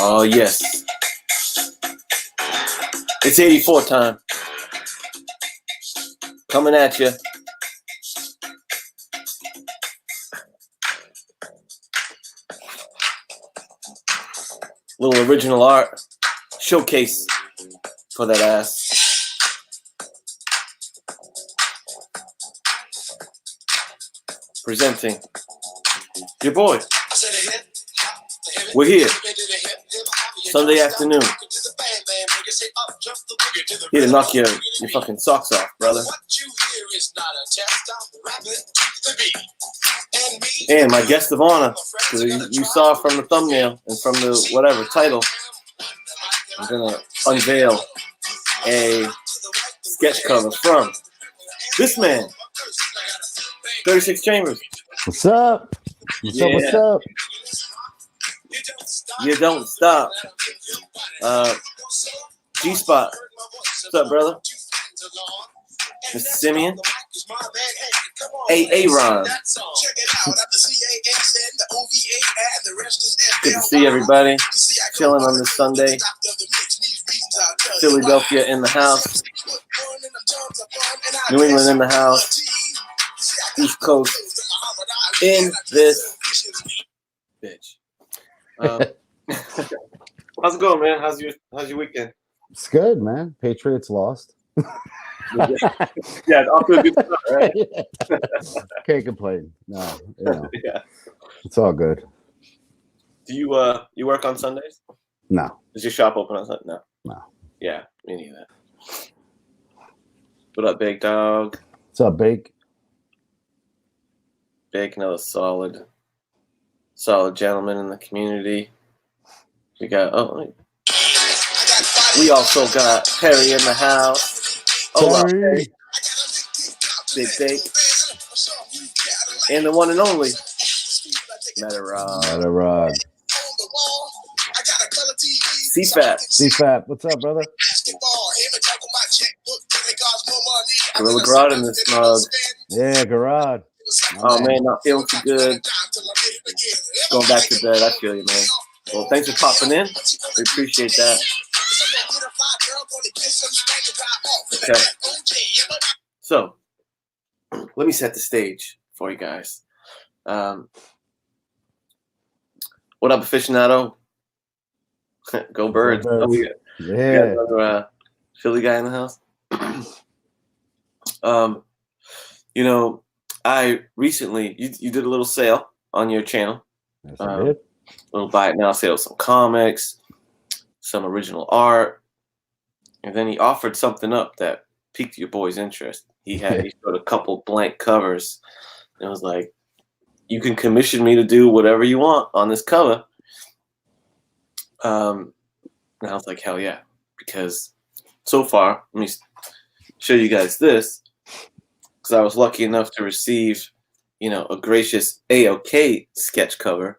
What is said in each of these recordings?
Oh, yes. It's 84 time. Coming at you. Little original art showcase for that ass. Presenting your boy. We're here. Sunday afternoon. Here to knock your fucking socks off, brother. And my guest of honor, you saw from the thumbnail and from the whatever title, I'm gonna unveil a sketch cover from this man, 36 Chambers. What's up? What's up? What's up? You don't stop. G-Spot. What's up, brother? Mr. Simeon. Ron. Good to see everybody. Chilling on this Sunday. Philadelphia in the house. New England in the house. East Coast in this bitch. How's it going, man? How's your weekend? It's good, man. Patriots lost. Yeah, off to a good start, right? Can't complain. No, Yeah. It's all good. Do you work on Sundays? No. Is your shop open on Sunday? No. Yeah, me neither. What up, Big Dog? What's up, Bake? Big, another solid gentleman in the community. We also got Perry in the house. Oh, Perry. Big Bake. And the one and only Metarod. CFAP. What's up, brother? Gorilla Garage in this mug. Yeah, Garage. Oh, man, not feeling too good. Going back to bed. I feel you, man. Well, thanks for popping in. We appreciate that. Okay. So, let me set the stage for you guys. What up, aficionado? Go Birds. Oh, we got another Philly guy in the house. I recently, you did a little sale on your channel. Yes, I did. Little buy it now sale, some comics, some original art, and then he offered something up that piqued your boy's interest. He showed a couple blank covers, and it was like, you can commission me to do whatever you want on this cover. And I was like, hell yeah, because so far, let me show you guys this, because I was lucky enough to receive, a gracious A-OK sketch cover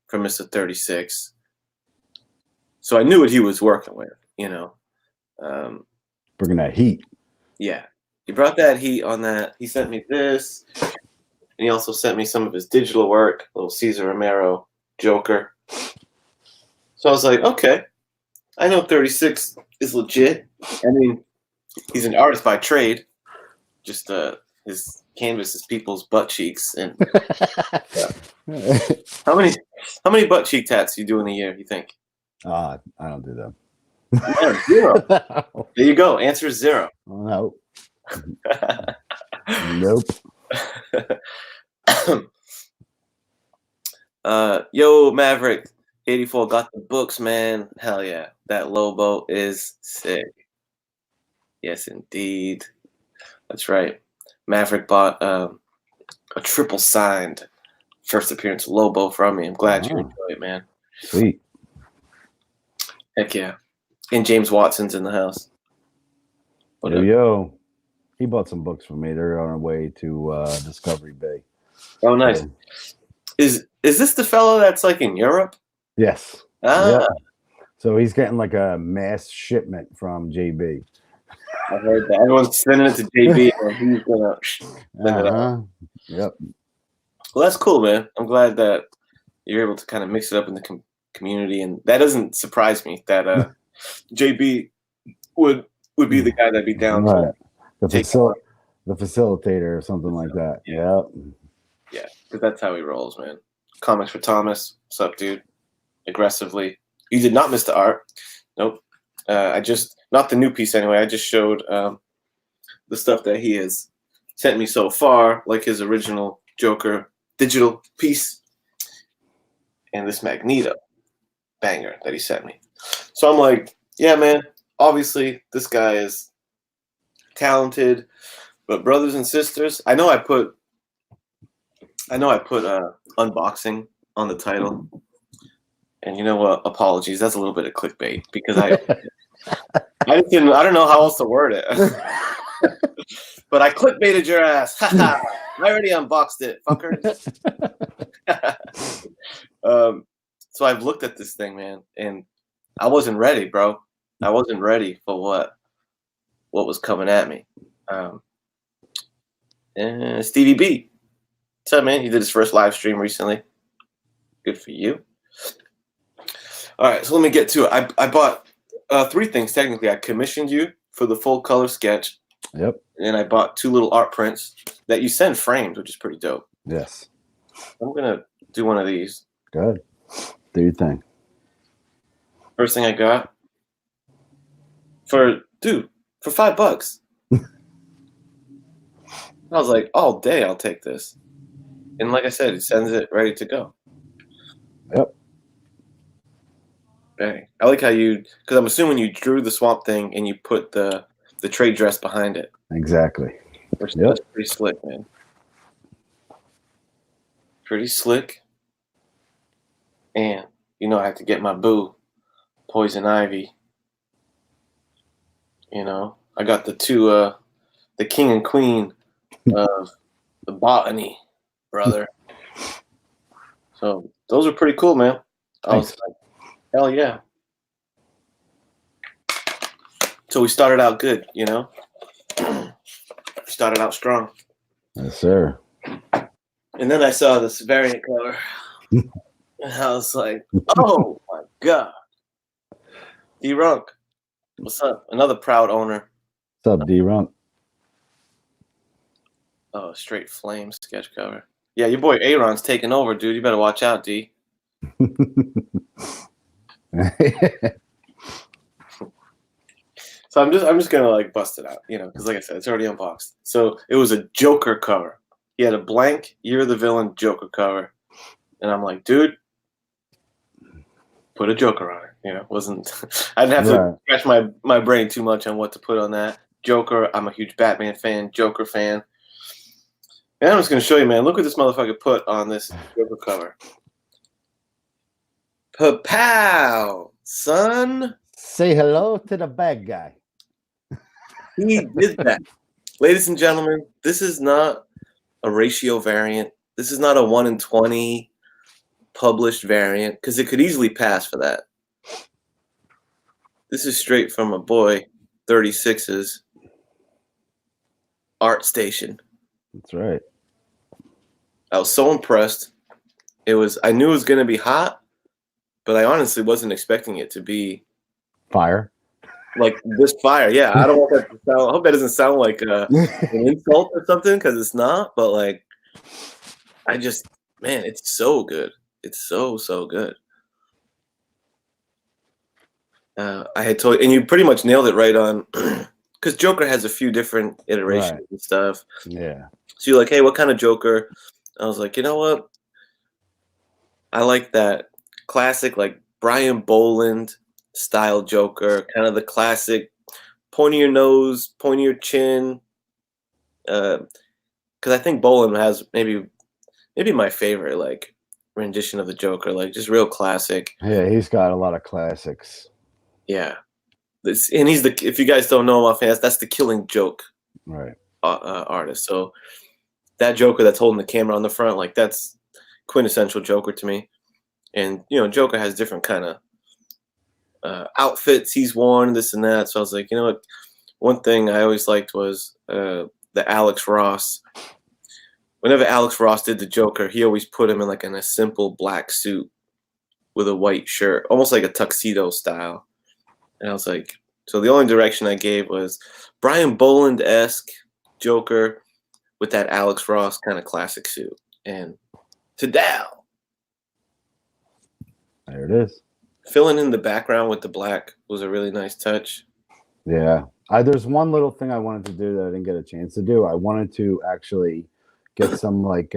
from Mr. 36. So I knew what he was working with, Bringing that heat. Yeah. He brought that heat on that. He sent me this. And he also sent me some of his digital work, little Cesar Romero Joker. So I was like, okay, I know 36 is legit. I mean, he's an artist by trade. Just his canvas is people's butt cheeks. And How many butt cheek tats do you do in a year, you think? I don't do them. Yeah, 0. There you go. Answer is 0. No. Nope. Yo, Maverick 84 got the books, man. Hell yeah. That Lobo is sick. Yes, indeed. That's right. Maverick bought a triple signed first appearance Lobo from me. I'm glad you enjoy it, man. Sweet. Heck yeah. And James Watson's in the house. Yo. He bought some books for me. They're on their way to Discovery Bay. Oh, nice. Is this the fellow that's like in Europe? Yes. Ah. Yeah. So he's getting like a mass shipment from JB. I heard that. Everyone's sending it to JB and he's going to send it out. Yep. Well, that's cool, man. I'm glad that you're able to kind of mix it up in the community, and that doesn't surprise me that JB would be the guy that'd be down Right. to The take the facilitator or something like that. Yeah. Yep. Yeah, because that's how he rolls, man. Comics for Thomas. What's up, dude? Aggressively. You did not miss the art. Nope. I just, not the new piece anyway. I just showed the stuff that he has sent me so far, like his original Joker digital piece and this Magneto banger that he sent me. So I'm like, yeah, man, obviously this guy is talented, but brothers and sisters, I know I put unboxing on the title. And you know what? Apologies. That's a little bit of clickbait because I don't know how else to word it. But I clickbaited your ass. I already unboxed it, fucker. So I've looked at this thing, man, and I wasn't ready, bro. I wasn't ready for what was coming at me. And Stevie B. What's up, man? He did his first live stream recently. Good for you. All right, so let me get to it. I bought 3 things, technically. I commissioned you for the full color sketch. Yep. And I bought 2 little art prints that you send framed, which is pretty dope. Yes. I'm going to do one of these. Good. Do your thing. First thing I got for $5. I was like, all day I'll take this. And like I said, it sends it ready to go. Yep. Dang. I like how because I'm assuming you drew the Swamp Thing and you put the trade dress behind it. Exactly. Which Yep. That's pretty slick, man. Pretty slick. And, I have to get my boo, Poison Ivy. I got the 2, the king and queen of the botany, brother. So those are pretty cool, man. I was like, hell yeah. So we started out good, started out strong. Yes, sir. And then I saw this variant cover. And I was like, oh my God. D-Runk. What's up? Another proud owner. What's up, D-Runk? Oh, straight flame sketch cover. Yeah, your boy Aaron's taking over, dude. You better watch out, D. So I'm just gonna like bust it out, because like I said, it's already unboxed. So it was a Joker cover. He had a blank Year of the Villain Joker cover, and I'm like, dude, put a Joker on it. Wasn't I didn't have to scratch my brain too much on what to put on that. Joker. I'm a huge Batman fan, Joker fan. And I'm just gonna show you, man. Look what this motherfucker put on this Joker cover. Pa-pow, son. Say hello to the bad guy. He did that. Ladies and gentlemen, this is not a ratio variant. This is not a 1 in 20 published variant, because it could easily pass for that. This is straight from a boy, 36's Art Station. That's right. I was so impressed. I knew it was going to be hot, but I honestly wasn't expecting it to be fire. Like this fire. Yeah, I don't want that to sound. I hope that doesn't sound like an insult or something, because it's not. But like, man, it's so good. It's so good. I had told, and you pretty much nailed it right on, because Joker has a few different iterations and stuff. Yeah. So you're like, hey, what kind of Joker? I was like, you know what? I like that classic, like Brian Boland style Joker, kind of the classic pointy your nose, pointy your chin. Because I think Boland has maybe my favorite like rendition of the Joker, like just real classic. Yeah, he's got a lot of classics. Yeah, and he's if you guys don't know him offhand, that's the Killing Joke artist. So that Joker that's holding the camera on the front, like that's quintessential Joker to me. And Joker has different kind of outfits he's worn, this and that. So I was like, you know what? One thing I always liked was the Alex Ross. Whenever Alex Ross did the Joker, he always put him in a simple black suit. with a white shirt, almost like a tuxedo style. And I was like, so the only direction I gave was Brian Boland-esque Joker with that Alex Ross kind of classic suit. And to Dow. There it is. Filling in the background with the black was a really nice touch. Yeah. There's one little thing I wanted to do that I didn't get a chance to do. I wanted to actually get some like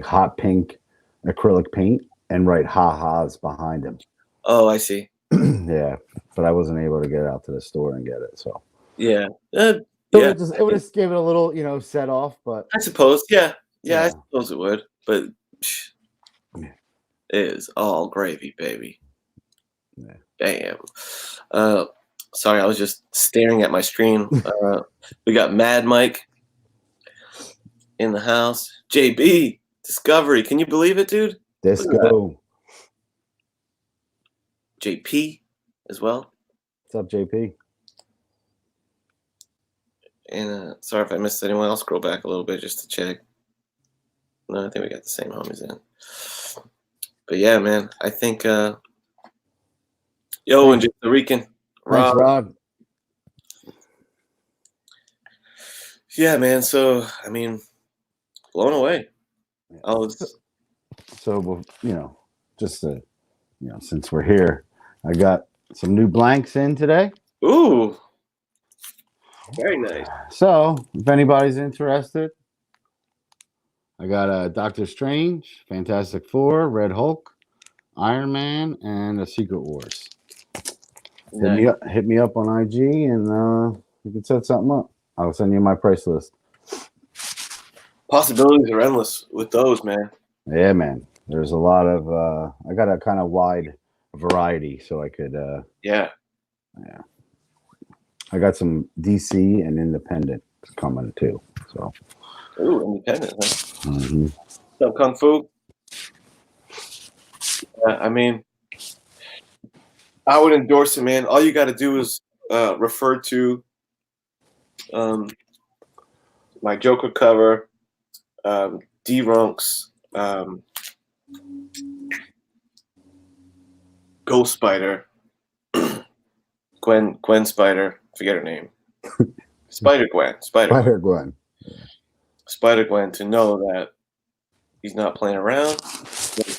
hot pink acrylic paint and write ha-has behind him. Oh, I see. Yeah, but I wasn't able to get out to the store and get it. So yeah, it would just give it a little, set off. But I suppose, yeah, I suppose it would. But it is all gravy, baby. Yeah. Damn. Sorry, I was just staring at my screen. We got Mad Mike in the house. JB Discovery. Can you believe it, dude? Disco. JP as well. What's up, JP? And sorry if I missed anyone else. Scroll back a little bit just to check. No, I think we got the same homies in. But yeah, man, I think and just the Rican. Thanks, Rod. Yeah, man. So I mean, blown away. So just since we're here, I got some new blanks in today. Ooh, very nice. So if anybody's interested, I got a Doctor Strange, Fantastic Four, Red Hulk, Iron Man, and a Secret Wars. Nice. Hit me up on IG, and we can set something up. I'll send you my price list. Possibilities are endless with those, man. Yeah, man. There's a lot of I got a kind of wide variety, so I could yeah. I got some DC and independent coming too. So independent, huh? Mm-hmm. Some Kung Fu. I mean, I would endorse it, man. All you got to do is refer to my Joker cover, D-Runk's Ghost Spider, Gwen Spider, forget her name, Spider Gwen, to know that he's not playing around.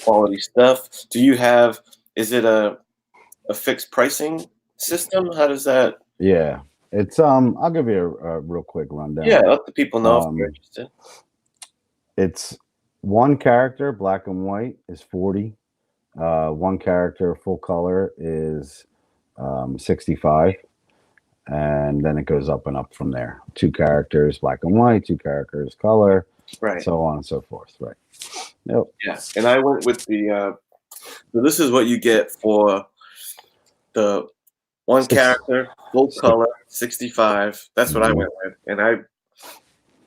Quality stuff. Do you have? Is it a fixed pricing system? How does that? Yeah, it's I'll give you a real quick rundown. Yeah, let the people know if you're interested. It's one character, black and white, is $40. One character, full color, is $65, and then it goes up and up from there. Two characters, black and white. Two characters, color. Right. So on and so forth. Right. Yep. Yeah, and I went with the. So this is what you get for the one character, full color, 65. That's what I went with, and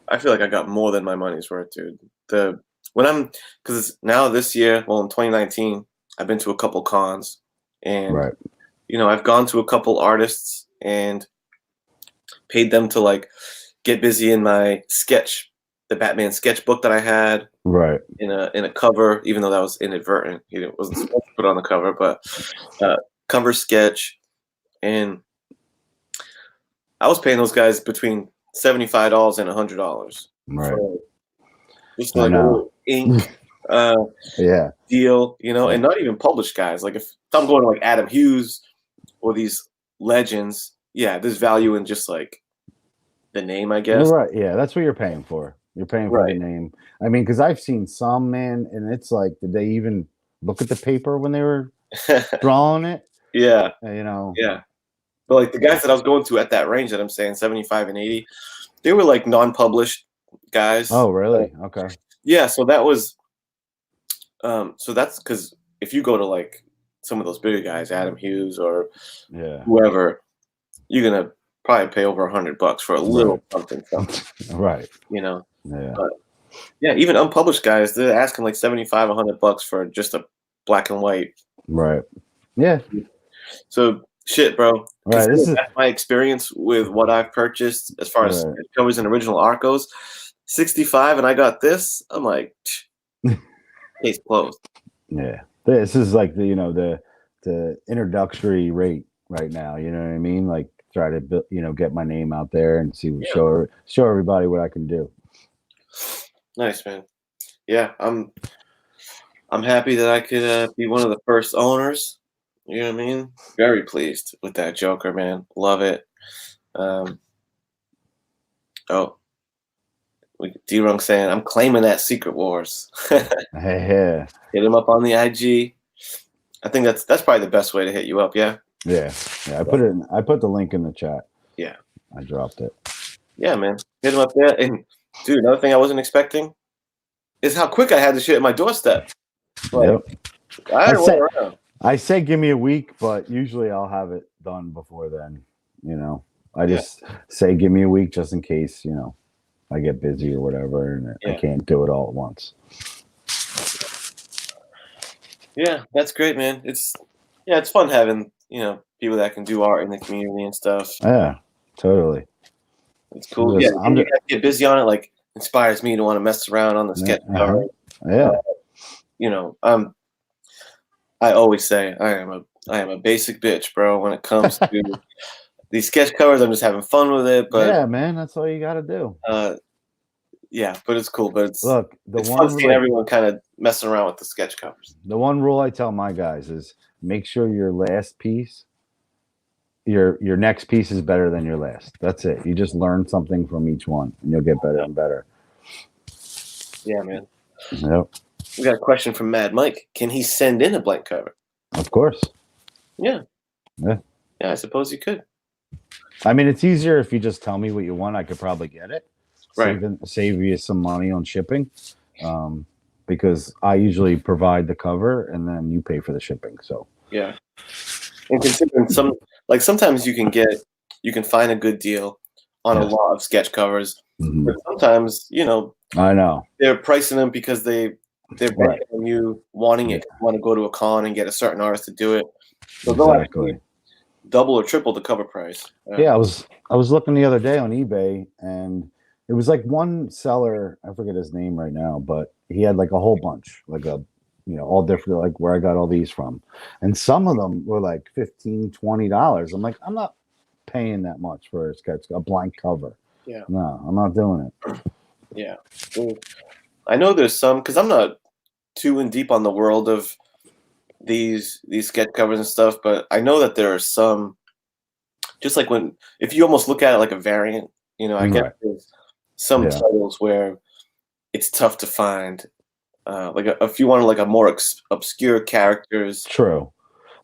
I feel like I got more than my money's worth, dude. Because now this year, well, in 2019, I've been to a couple cons, and I've gone to a couple artists and paid them to like get busy in my sketch, the Batman sketchbook that I had, in a cover, even though that was inadvertent. It wasn't supposed to put on the cover, but cover sketch, and I was paying those guys between $75 and $100. Right. For just like a little ink deal, and not even published guys. Like if I'm going to like Adam Hughes or these legends, there's value in just like the name, I guess. Right. Yeah, that's what you're paying for. You're paying for the name. I mean, because I've seen some, man, and it's like, did they even look at the paper when they were drawing it? Yeah. Yeah. But like the guys that I was going to at that range that I'm saying, 75 and 80, they were like non-published guys. Oh, really? Okay. Yeah. So that was, so that's because if you go to like some of those bigger guys, Adam Hughes or whoever, you're going to probably pay over $100 for a little something. Right. Yeah. But even unpublished guys, they're asking like $75, $100 for just a black and white. Right. Yeah. So shit, bro. Right. That's my experience with what I've purchased as far as covers and original art goes. 65, and I got this. I'm like, case closed. Yeah, this is like the introductory rate right now. You know what I mean? Like try to get my name out there and see Yeah. show everybody what I can do. Nice, man. Yeah, I'm happy that I could be one of the first owners. You know what I mean? Very pleased with that Joker, man. Love it. Um, oh, D-Runk saying I'm claiming that Secret Wars. Hit Yeah, him up on the IG. I think that's probably the best way to hit you up. Yeah. yeah. I put the link in the chat. Yeah. I dropped it. Yeah, man. Hit him up there. And dude, another thing I wasn't expecting is how quick I had the shit at my doorstep. Like, Yep. I didn't wait around. I say give me a week, but usually I'll have it done before then. I just say give me a week just in case I get busy or whatever, and I can't do it all at once. Yeah, that's great, man. It's fun having people that can do art in the community and stuff. Yeah, totally. It's cool. You guys get busy on it. Like inspires me to want to mess around on the sketch cover. Yeah. I always say I am a basic bitch, bro. When it comes to these sketch covers, I'm just having fun with it. But yeah, man, that's all you got to do. Yeah, but it's cool. But it's it's fun seeing everyone kind of messing around with the sketch covers. The one rule I tell my guys is make sure your last piece, your next piece is better than your last. That's it. You just learn something from each one, and you'll get better and better. Yeah, man. Yep. We got a question from Mad Mike. Can he send in a blank cover? Of course. Yeah. Yeah. Yeah, I suppose you could. I mean, it's easier if you just tell me what you want. I could probably get it. Right. Save you some money on shipping, because I usually provide the cover and then you pay for the shipping. So yeah. And considering sometimes you can find a good deal on a lot of sketch covers, but sometimes I know they're pricing them because they're betting on you wanting it. You want to go to a con and get a certain artist to do it. So exactly. Double or triple the cover price. Yeah, I was looking the other day on eBay, and it was like one seller, I forget his name right now, but he had like a whole bunch, like all different, like where I got all these from. And some of them were like $15, $20. I'm like, I'm not paying that much for a blank cover. Yeah. No, I'm not doing it. Yeah. I know there's some, because I'm not too in deep on the world of these sketch covers and stuff, but I know that there are some, just like if you almost look at it like a variant, I guess there's some titles where it's tough to find, like if you want like a more obscure characters. True.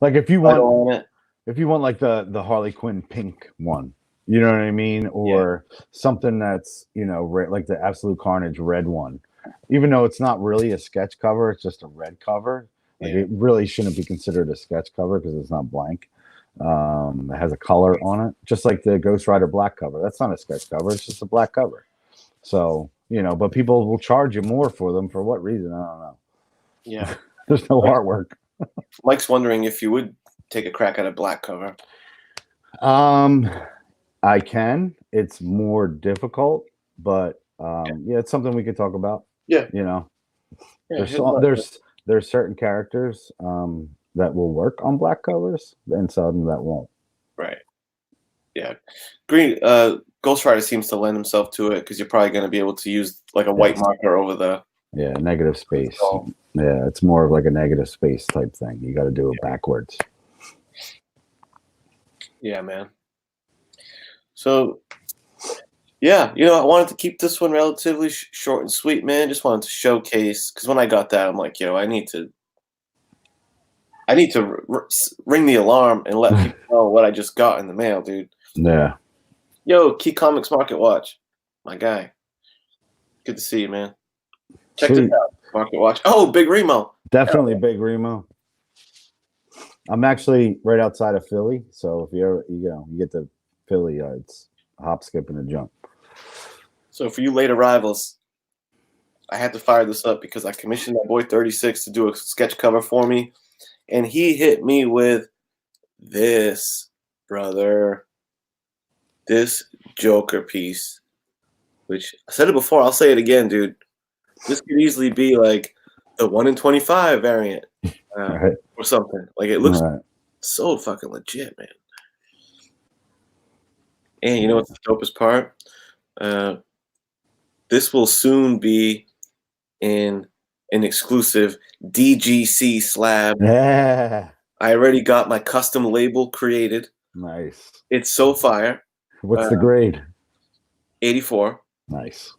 Like if you want like the Harley Quinn pink one, you know what I mean, or something that's like the Absolute Carnage red one, even though it's not really a sketch cover, it's just a red cover. Like it really shouldn't be considered a sketch cover because it's not blank. It has a color on it, just like the Ghost Rider black cover. That's not a sketch cover; it's just a black cover. So but people will charge you more for them for what reason? I don't know. Yeah, there's no artwork. Mike's wondering if you would take a crack at a black cover. I can. It's more difficult, but it's something we could talk about. Yeah, there's certain characters that will work on black covers and some that won't. Right. Yeah. Green Ghost Rider seems to lend himself to it because you're probably going to be able to use like a white marker over the negative space. Yeah, it's more of like a negative space type thing. You got to do it backwards. Yeah, man. So I wanted to keep this one relatively short and sweet, man. Just wanted to showcase, because when I got that, I'm like, I need to ring the alarm and let people know what I just got in the mail, dude. Yeah. Yo, Key Comics Market Watch, my guy. Good to see you, man. Check this out, Market Watch. Oh, Big Remo. Definitely Big Remo. I'm actually right outside of Philly, so if you ever you get to Philly, it's a hop, skip, and a jump. So for you late arrivals, I had to fire this up because I commissioned my boy 36 to do a sketch cover for me, and he hit me with this, brother. This Joker piece, which I said it before, I'll say it again, dude. This could easily be like the 1 in 25 variant Right. or something. Like it looks Right. so fucking legit, man. And you know what's the dopest part? This will soon be in an exclusive DGC slab. Yeah. I already got my custom label created. Nice. It's so fire. What's the grade? 84. Nice.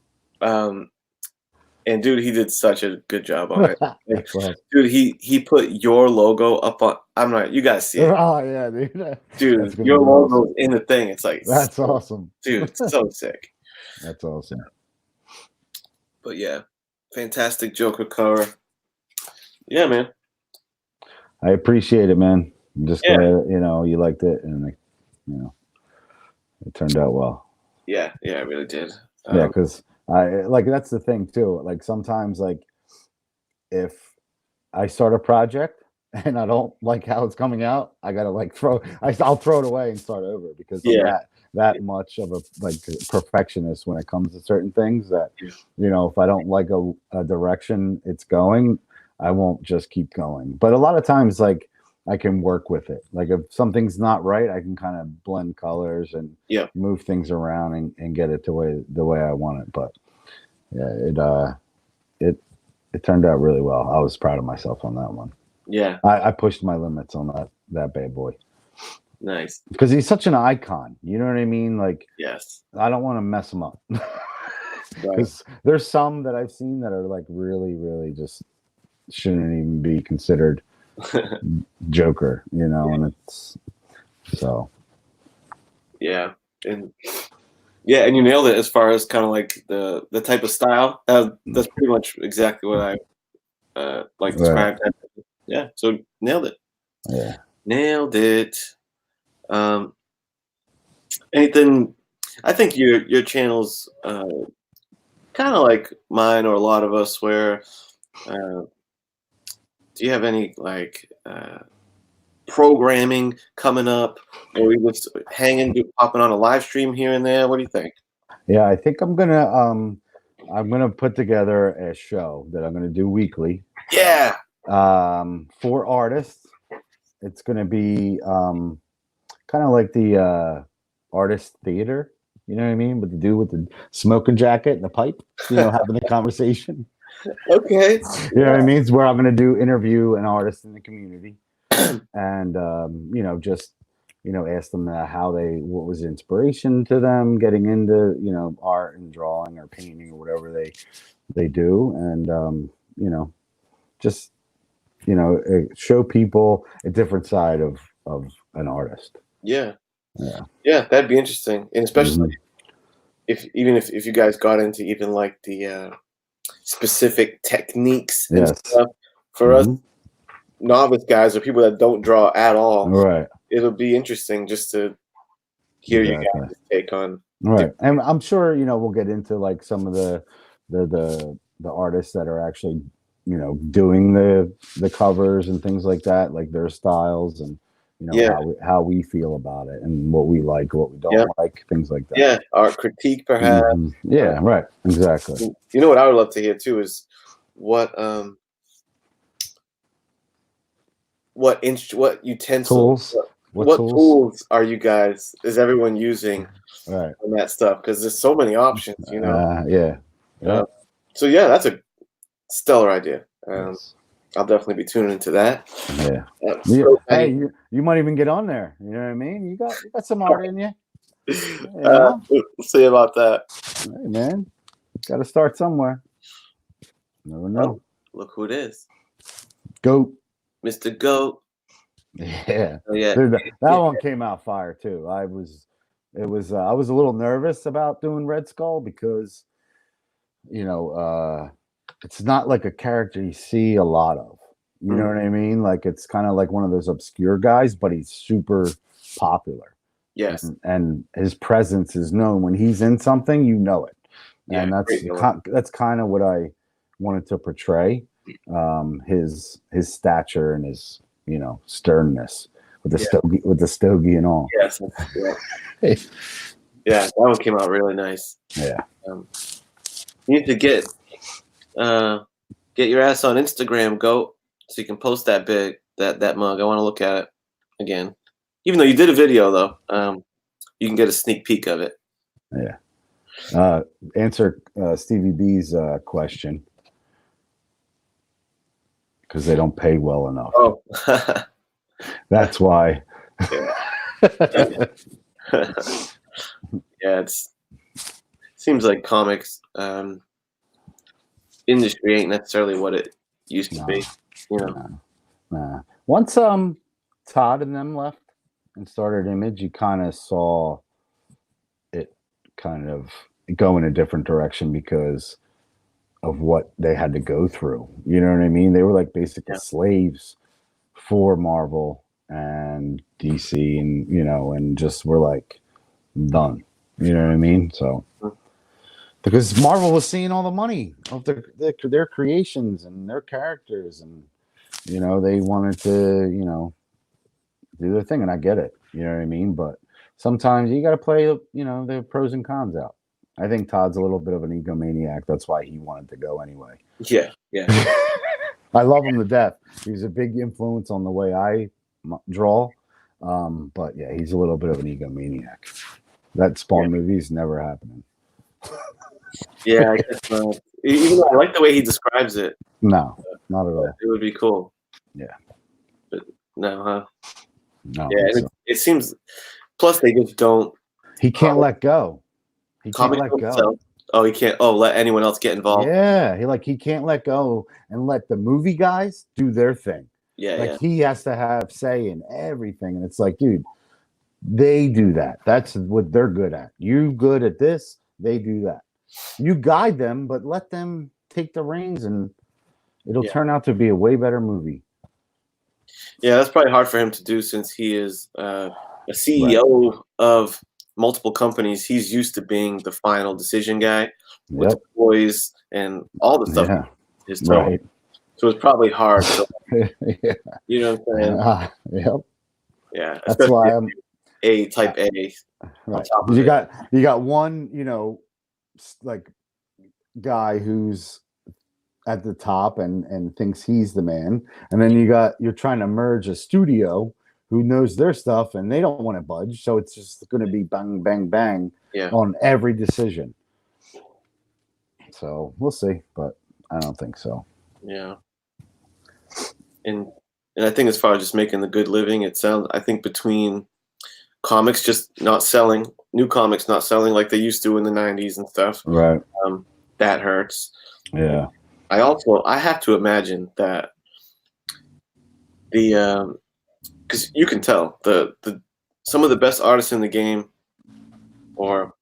And dude, he did such a good job on it. Like, That's awesome. dude, he put your logo up on. I'm not. You guys see it, Oh yeah, dude. That's dude. gonna Your be logo awesome. in the thing. It's like That's so, awesome. dude. It's so sick. That's awesome. But yeah, fantastic Joker cover. Yeah, man. I appreciate it, man. I'm just Yeah. glad you liked it, and it turned out well. Yeah, I really did. Yeah, because I that's the thing too. Like sometimes, like if I start a project and I don't like how it's coming out, I gotta I'll throw it away and start over because I'm that much of a perfectionist when it comes to certain things that if I don't like a direction it's going, I won't just keep going. But a lot of times, like I can work with it. Like if something's not right, I can kind of blend colors and move things around and get it the way I want it. But yeah, it turned out really well. I was proud of myself on that one. Yeah, I pushed my limits on that bad boy. Nice. Because he's such an icon. You know what I mean? Like, yes, I don't want to mess him up. Because there's some that I've seen that are like really, really just shouldn't even be considered Joker, and it's so. Yeah, and you nailed it as far as kind of like the type of style. That's pretty much exactly what I like described. Right. Yeah, so nailed it. Yeah, nailed it. Anything? I think your channel's kind of like mine or a lot of us. Where do you have any like programming coming up, or we just popping on a live stream here and there? What do you think? Yeah, I think I'm gonna put together a show that I'm gonna do weekly. Yeah. For artists, it's gonna be kind of like the artist theater. You know what I mean? But the dude with the smoking jacket and the pipe, having a conversation. Okay. You know what I mean? It's where I'm going to interview an artist in the community and, just, ask them what was the inspiration to them getting into, art and drawing or painting or whatever they do. And, just, show people a different side of an artist. Yeah. That'd be interesting. And especially if you guys got into even like the specific techniques and stuff for us novice guys or people that don't draw at all, right? It'll be interesting just to hear you guys' take on and I'm sure we'll get into like some of the artists that are actually doing the covers and things like that, like their styles and how we feel about it and what we like, what we don't like, things like that. Yeah, art critique perhaps. Yeah, right. Exactly. You know what I would love to hear too is what utensils, what tools are you guys? Is everyone using on that stuff? Because there's so many options, So yeah, that's a stellar idea. I'll definitely be tuning into that. Hey, you might even get on there. You know what I mean? You got some art in you. We'll see about that. Hey man, got to start somewhere. Never know. Look who it is. Goat. Mr. Goat. Yeah. Dude, that one came out fire too. I was a little nervous about doing Red Skull because it's not like a character you see a lot of. You know what I mean? Like it's kind of like one of those obscure guys, but he's super popular. Yes. And his presence is known. When he's in something, you know it. Yeah, and that's kind of what I wanted to portray. His stature and his sternness with the stogie and all. Yes. Yeah, that one came out really nice. Yeah. You need to get Get your ass on Instagram, goat, so you can post that that mug. I want to look at it again. Even though you did a video, though, you can get a sneak peek of it. Yeah. Answer Stevie B's question, because they don't pay well enough. Oh, That's why. yeah, seems like comics industry ain't necessarily what it used to be. You know. Nah. Once Todd and them left and started Image, you kind of saw it kind of go in a different direction because of what they had to go through. You know what I mean? They were like basically slaves for Marvel and DC, and and just were like done. You know what I mean? So because Marvel was seeing all the money of their creations and their characters, and they wanted to do their thing, and I get it. You know what I mean? But sometimes you got to play the pros and cons out. I think Todd's a little bit of an egomaniac. That's why he wanted to go anyway. Yeah. I love him to death. He's a big influence on the way I draw. But yeah, he's a little bit of an egomaniac. That Spawn movie's never happening. Yeah, I guess not. Even though I like the way he describes it. No, not at all. It would be cool. Yeah. But no, huh? No. Yeah, it seems. Plus, they just don't. He can't let go. He can't let go. Himself. Oh, he can't. Oh, let anyone else get involved. Yeah, he can't let go and let the movie guys do their thing. Yeah, he has to have say in everything, and it's like, dude, they do that. That's what they're good at. You good at this, they do that. You guide them, but let them take the reins, and it'll turn out to be a way better movie. Yeah, that's probably hard for him to do since he is a CEO of multiple companies. He's used to being the final decision guy with toys and all the stuff. Yeah. His tone. Right. So it's probably hard. To, You know what I'm saying? Yep. Yeah. That's why I'm type A. Right. You got one, like guy who's at the top and thinks he's the man, and then you're trying to merge a studio who knows their stuff and they don't want to budge, so it's just going to be bang bang bang on every decision. So we'll see, but I don't think so. Yeah. And I think as far as just making the good living, I think between comics just not selling, new comics not selling like they used to in the 90s and stuff, right? That hurts. Yeah. I have to imagine that because you can tell the some of the best artists in the game or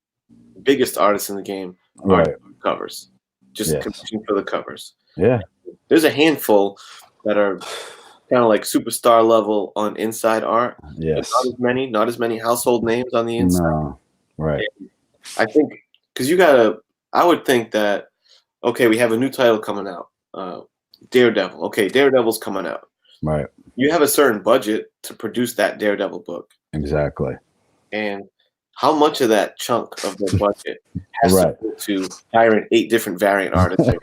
biggest artists in the game are covers, just competing for the covers. Yeah. There's a handful that are kind of like superstar level on inside art. Yes. Not as many household names on the inside. No. Right. And I think because I would think that, okay, we have a new title coming out, Daredevil. Okay, Daredevil's coming out. Right. You have a certain budget to produce that Daredevil book. Exactly. And how much of that chunk of the budget has to go to hiring 8 different variant artists?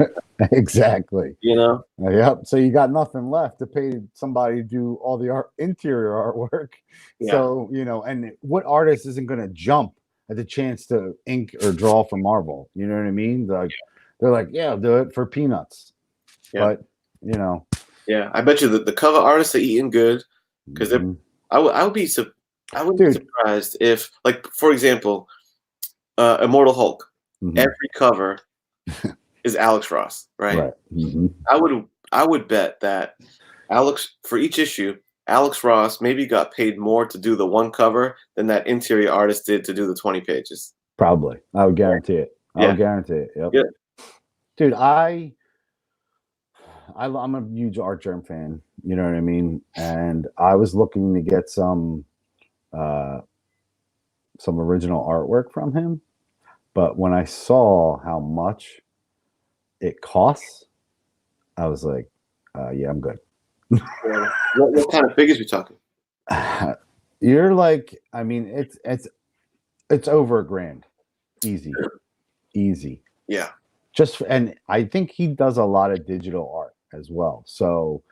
Exactly. Yep. So you got nothing left to pay somebody to do all the interior artwork. Yeah. So, and what artist isn't going to jump at the chance to ink or draw for Marvel? You know what I mean? They're like, yeah, I'll do it for peanuts. Yeah. But, Yeah, I bet you that the cover artists are eating good because I would be surprised if, like, for example, Immortal Hulk, every cover is Alex Ross, right? Mm-hmm. I would bet that for each issue, Alex Ross maybe got paid more to do the one cover than that interior artist did to do the 20 pages. Probably. I would guarantee it. I would guarantee it. Yep. Yeah. Dude, I'm a huge Art Germ fan. You know what I mean? And I was looking to get some original artwork from him. But when I saw how much it costs, I was like, yeah, I'm good. What kind of figures we talking? You're like, I mean, it's over $1,000. Easy. Yeah. and I think he does a lot of digital art as well. So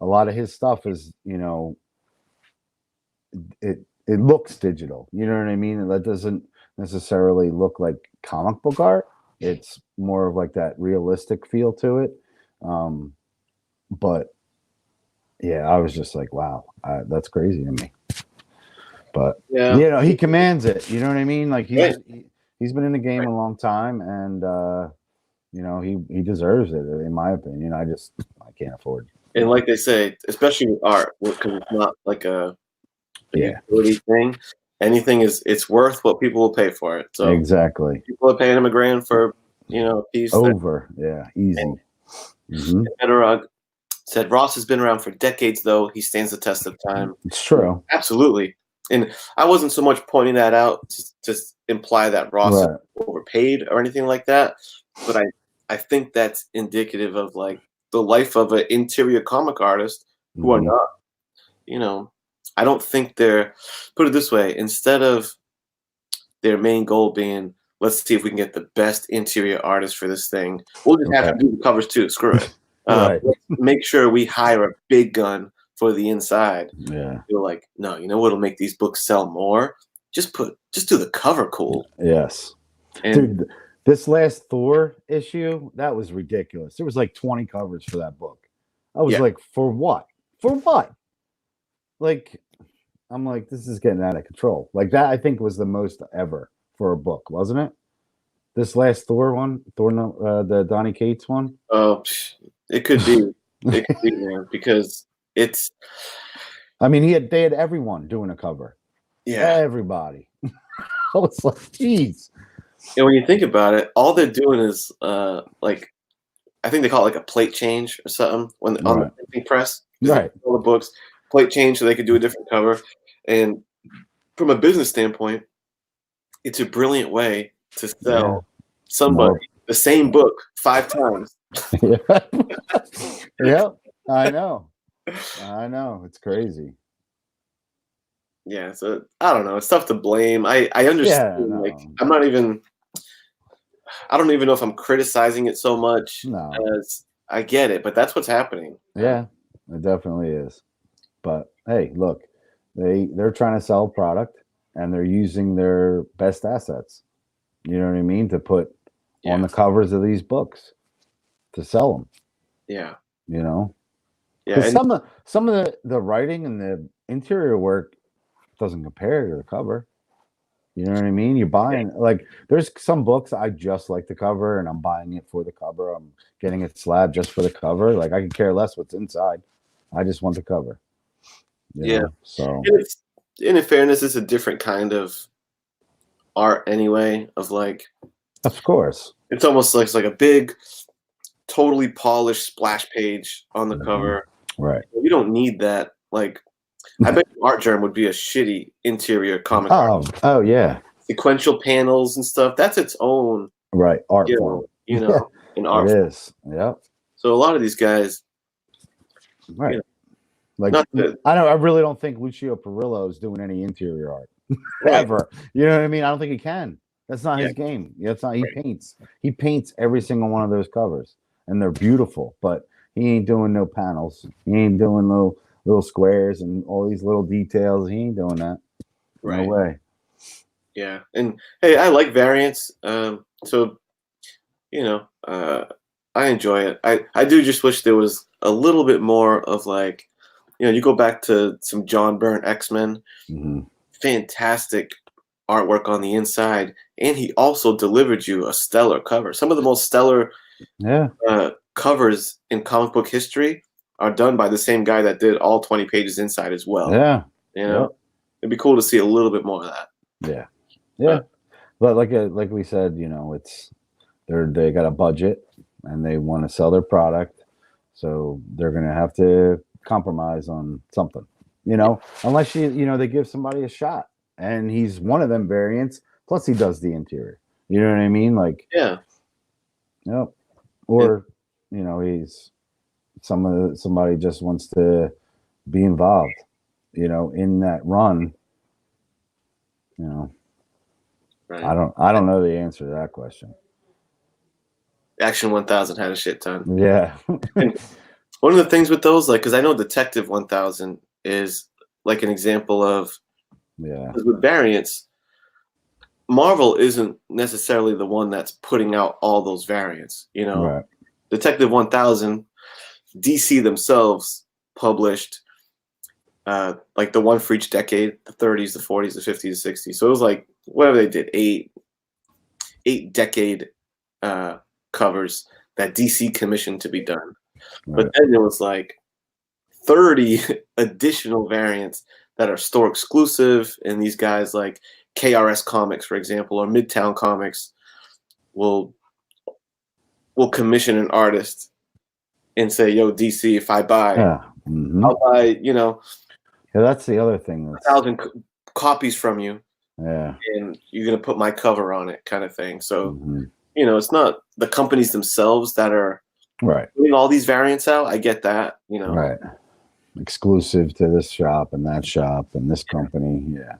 a lot of his stuff is, it looks digital. You know what I mean? That doesn't necessarily look like comic book art. It's more of like that realistic feel to it. But yeah, I was just like, wow, that's crazy to me. But Yeah. he commands it. You know what I mean? Like Right. he's been in the game a long time, and he deserves it, in my opinion. I can't afford. And like they say, especially with art, because it's not like a Yeah, utility thing. Anything it's worth what people will pay for it. So exactly. people are paying him $1,000 for a piece. Over, yeah, easy. And Medarog said Ross has been around for decades, though he stands the test of time. It's true. Absolutely. And I wasn't so much pointing that out to imply that Ross is overpaid or anything like that, but I think that's indicative of like the life of an interior comic artist who are not, I don't think they're, put it this way, instead of their main goal being, let's see if we can get the best interior artist for this thing, we'll just have to do the covers too. Screw it. Right. Let's make sure we hire a big gun for the inside. Yeah. You're like, no, you know what'll make these books sell more? Just do the cover cool. Yes. And dude, this last Thor issue, that was ridiculous. There was like 20 covers for that book. I was like, for what? For what? Like, I'm like, this is getting out of control. Like that, I think was the most ever for a book, wasn't it? This last Thor one, the Donny Cates one. Oh, it could be. It could be, man, because it's. I mean, they had everyone doing a cover. Yeah, everybody. I was like, geez. And when you think about it, all they're doing is like, I think they call it like a plate change or something on the printing press. Right. All the books, plate change so they could do a different cover. And from a business standpoint, it's a brilliant way to sell somebody the same book 5 times. Yeah, I know. It's crazy. Yeah, so I don't know. It's tough to blame. I understand. Yeah, like I don't even know if I'm criticizing it so much as I get it, but that's what's happening. Yeah, it definitely is. But hey, look, they're trying to sell product and they're using their best assets. You know what I mean? To put on the covers of these books to sell them. Yeah. Yeah. Some of the writing and the interior work doesn't compare to the cover. You know what I mean? You're buying like there's some books I just like the cover and I'm buying it for the cover. I'm getting it slabbed just for the cover. Like I could care less what's inside. I just want the cover. You know? So in fairness, it's a different kind of art anyway. Of like, of course, it's almost like a big, totally polished splash page on the cover. Right. You don't need that. Like, I bet Art Germ would be a shitty interior comic. Oh yeah. Sequential panels and stuff. That's its own art form. An art. It is. Yep. So a lot of these guys, right? Like I really don't think Lucio Perillo is doing any interior art ever. You know what I mean? I don't think he can. That's not his game. That's not. He paints. He paints every single one of those covers, and they're beautiful. But he ain't doing no panels. He ain't doing little squares and all these little details. He ain't doing that. No way. Yeah, and hey, I like variants. So I enjoy it. I do just wish there was a little bit more of like, you go back to some John Byrne X-Men, fantastic artwork on the inside, and he also delivered you a stellar cover. Some of the most stellar covers in comic book history are done by the same guy that did all 20 pages inside as well. Yeah. It'd be cool to see a little bit more of that. Yeah. Yeah. But like we said, it's they got a budget and they want to sell their product. So they're going to have to compromise on something, unless they give somebody a shot and he's one of them variants. Plus he does the interior, you know what I mean? Like, or, he's somebody just wants to be involved, in that run, I don't know the answer to that question. Action 1000 had a shit ton. Yeah. And one of the things with those, like, because I know Detective 1000 is like an example of, Yeah. 'cause with variants, Marvel isn't necessarily the one that's putting out all those variants. You know, Right. Detective 1000, DC themselves published like the one for each decade, the 30s, the 40s, the 50s, the 60s. So it was like whatever they did, eight decade covers that DC commissioned to be done. Right. But then there was like 30 additional variants that are store exclusive, and these guys like KRS Comics, for example, or Midtown Comics will commission an artist and say, "Yo, DC, if I buy, Yeah. Mhm. I'll buy, you know, Yeah, that's the other thing. 1,000 copies from you, Yeah. and you're gonna put my cover on it," kind of thing. So Mhm. you know, it's not the companies themselves that are Right. putting all these variants out. I get that, you know. Right. Exclusive to this shop and that shop and this company. Yeah.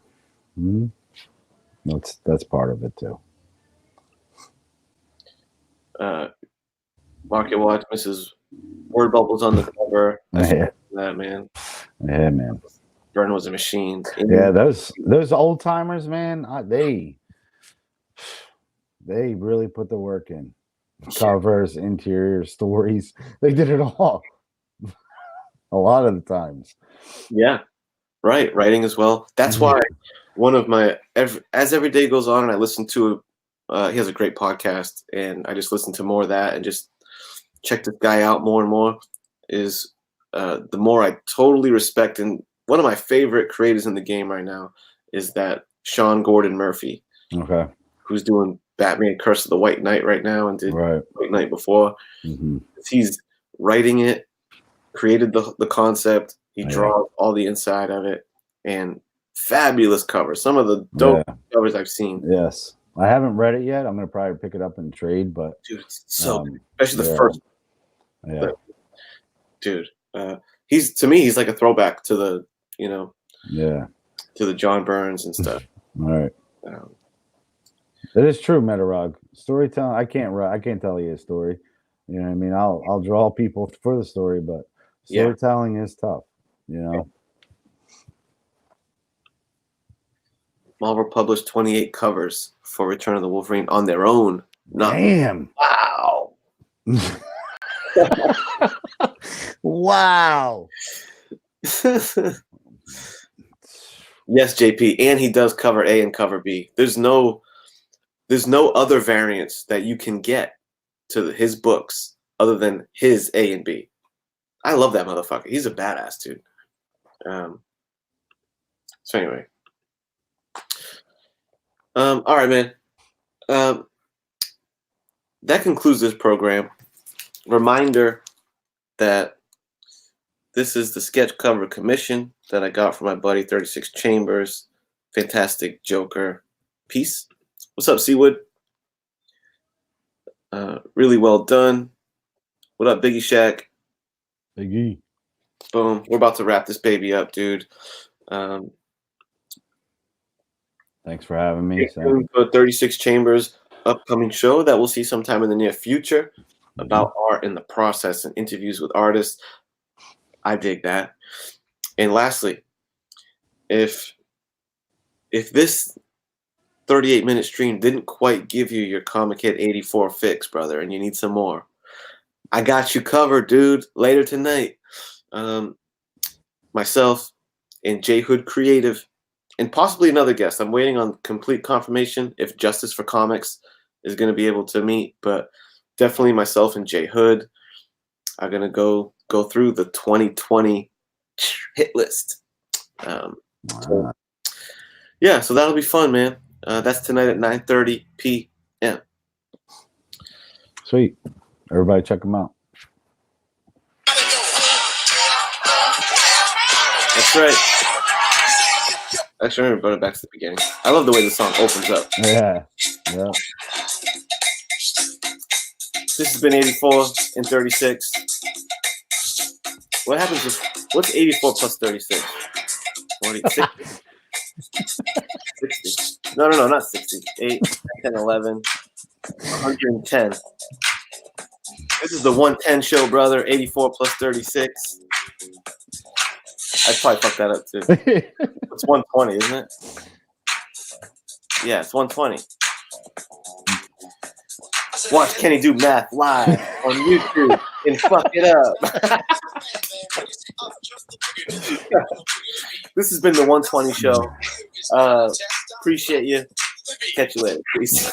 Mhm. That's part of it too. Market Watch, Mrs. Word Bubbles on the cover. Yeah. That man. Yeah, man. Vern was a machine. Yeah, those old timers, man. They really put the work in. Covers, interior stories. They did it all. A lot of the times. Yeah, right. Writing as well. That's Mhm. why one of my as every day goes on, and I listen to. He has a great podcast, and I just listen to more of that, and just check this guy out more and more. Is the more I totally respect, and one of my favorite creators in the game right now is that Sean Gordon Murphy, Okay. who's doing Batman Curse of the White Knight right now, and did Right. White Knight before. Mm-hmm. He's writing it, created the concept. He Yeah. draws all the inside of it, and fabulous covers. Some of the dope covers I've seen. Yes. I haven't read it yet. I'm gonna probably pick it up in trade, but Dude, it's so good. Especially the first. Yeah. Dude, he's to me, he's like a throwback to the, you know, to the John Burns and stuff. All right. It is true, Metarog. Storytelling. I can't tell you a story. You know what I mean? I'll draw people for the story, but storytelling is tough. You know. Marvel published 28 covers for Return of the Wolverine on their own. Damn. Wow. Wow. Yes, JP, and he does cover A and cover B. There's no other variants that you can get to his books other than his A and B. I love that motherfucker. He's a badass, dude. So anyway. All right, man. That concludes this program. Reminder that this is the sketch cover commission that I got from my buddy 36 Chambers. Fantastic Joker piece. What's up, Seawood? Really well done. What up, Biggie Shack? Biggie. Boom. We're about to wrap this baby up, dude. Thanks for having me. For 36 Chambers upcoming show that we'll see sometime in the near future about art in the process and interviews with artists. I dig that. And lastly, if this 38-minute stream didn't quite give you your Comic Hit 84 fix, brother, and you need some more, I got you covered, dude. Later tonight, myself and J Hood Creative, and possibly another guest. I'm waiting on complete confirmation if Justice for Comics is going to be able to meet, but definitely myself and J Hood are going to go through the 2020 hit list. So that'll be fun, man. That's tonight at 9:30 p.m. Sweet. Everybody check them out. That's right. Actually, remember, back to the beginning. I love the way the song opens up. Yeah. Yeah. This has been 84 and 36. What happens if, what's 84 plus 36? 40, 60. 60. No, not 60. 8, 10, 11, 110. This is the 110 show, brother. 84 plus 36. I'd probably fuck that up too. It's 120, isn't it? Yeah, it's 120. Watch Kenny do math live on YouTube and fuck it up. This has been the 120 show. Appreciate you. Catch you later. Peace.